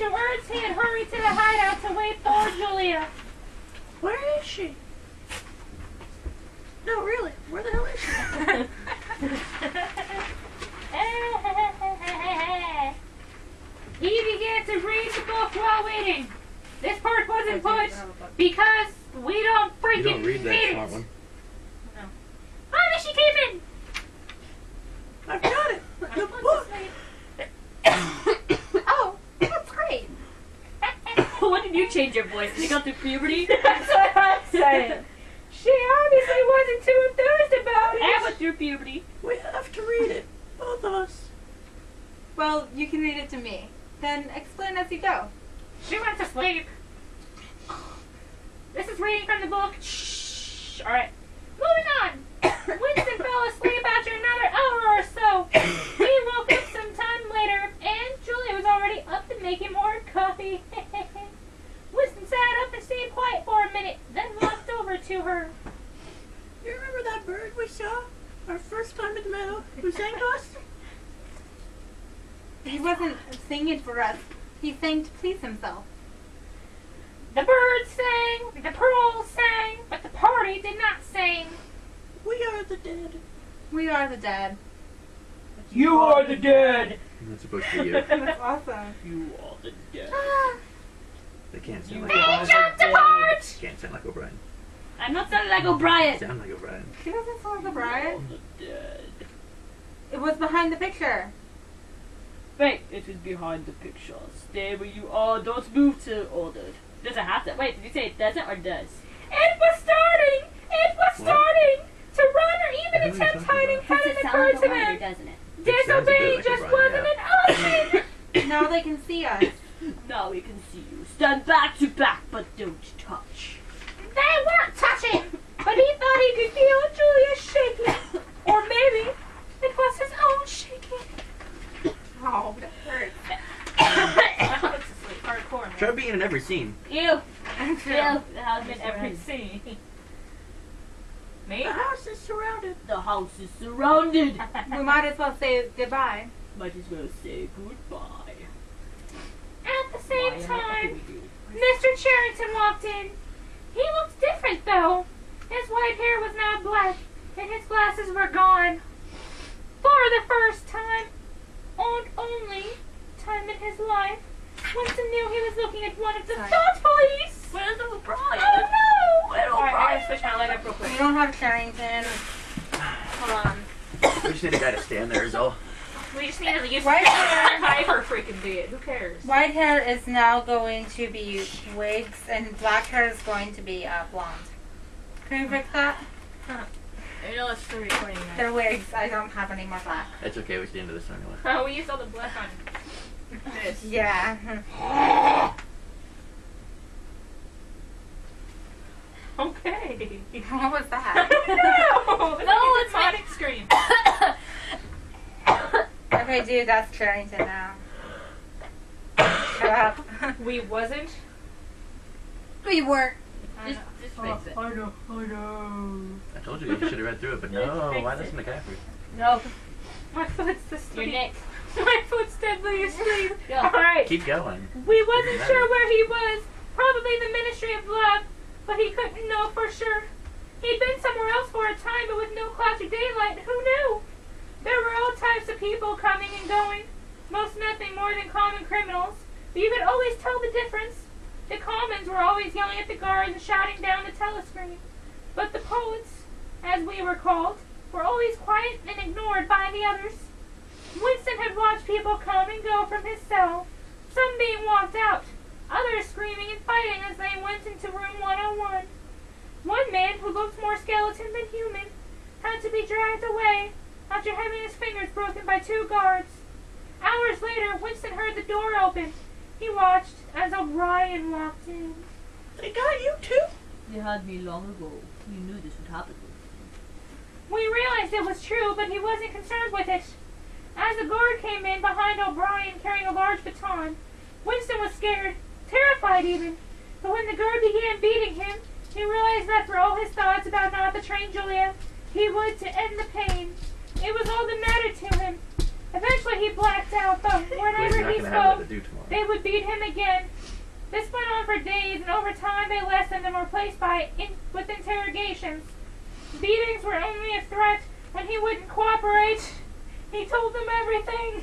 Afterwards, he had hurried to the hideout to wait for Julia. Where is she? No, really, where the hell is she? He began to read the book while waiting. This part wasn't put because we don't freaking You don't read that need smart it. one. No. Oh, there she came in. I've got it. The book. Oh, that's great. When did you change your voice? Did you go through puberty? That's what I'm saying. She obviously wasn't too enthused about it. I went through puberty. We have to read it, both of us. Well, you can read it to me. Then explain as you go. She went to sleep. This is reading from the book. Shh. All right. Moving on. Winston fell asleep after another hour or so. We woke up some time later, and Julia was already up and making more coffee. Winston sat up and stayed quiet for a minute, then walked over to her. You remember that bird we saw? Our first time in the meadow? Who sang to us? He wasn't singing for us. He sang to please himself. The birds sang, the pearls sang, but the party did not sing. We are the dead. We are the dead. You are the dead. That's supposed to be you. That's awesome. You are the dead. They can't sound You like They are jumped the dead. apart! Can't sound like O'Brien. I'm not sounding like O'Brien. Sound like O'Brien. He doesn't sound like a You are Brian. the dead. It was behind the picture. Wait, it is behind the picture. Stay where you are. Don't move till ordered. Does it have to? Wait, did you say it doesn't or does? It was starting! It was What? starting! To run or even What are you attempt talking hiding about? hadn't It sounds occurred like to O'Brien, them. doesn't it? It sounds a bit Disobeying like just O'Brien, wasn't an option! Now they can see us. Now we can see you. Stand back to back, but don't touch. They weren't touching! But he thought he could feel Julia shaking. Or maybe it was his own shaking. Oh, that hurts. Hardcore, man. Try being in every scene. Ew. Ew. True. The house I'm is in every surrounded. scene. Me? The house is surrounded. The house is surrounded. We might as well say goodbye. Might as well say goodbye. At the same Why, time, what do we do? Mr. Charrington walked in. He looked different, though. His white hair was now black, and his glasses were gone. For the first time, and only time in his life, Winston knew he was looking at one of the Sorry. thought police. Where's Oh O'Brien? no! Where's Alright, I gotta O'Brien? switch my leg up real quick. We don't have Carrington. Hold on. We just need a guy to stand there is all. We just need to use White hair. Piper freaking did. Who cares? White hair is now going to be wigs, and black hair is going to be blonde. Can you fix that? I know it's still recording now. They're wigs. I don't have any more black. That's okay, we stay into this anyway. Oh, we used all the black on this. Yeah. Okay. What was that? No, it's demonic scream. Okay, dude, that's Carrington now. Shut up. We wasn't. We were. Just fix it. I know. I told you you should have read through it, but no, why listen to McCaffrey? No. My foot's Your asleep. neck. My foot's deadly asleep. Go. Alright. Keep going. We wasn't sure where he was. Probably the Ministry of Love, but he couldn't know for sure. He'd been somewhere else for a time, but with no clouds or daylight, who knew? There were all types of people coming and going, most nothing more than common criminals, but you could always tell the difference. The commons were always yelling at the guards and shouting down the telescreen, but the poets, as we were called, were always quiet and ignored by the others. Winston had watched people come and go from his cell, some being walked out, others screaming and fighting as they went into room 101. One man, who looked more skeleton than human, had to be dragged away after having his fingers broken by 2 guards. Hours later, Winston heard the door open. He watched as O'Brien walked in. They got you too? You had me long ago. You knew this would happen. We realized it was true, but he wasn't concerned with it. As the guard came in behind O'Brien carrying a large baton, Winston was scared, terrified even. But when the guard began beating him, he realized that for all his thoughts about not betraying Julia, he would to end the pain. It was all that mattered to him. Eventually he blacked out, but Please, whenever you're not he gonna have that spoke, to do tomorrow. they would beat him again. This went on for days, and over time they lessened and were replaced with interrogations. Beatings were only a threat when he wouldn't cooperate. He told them everything.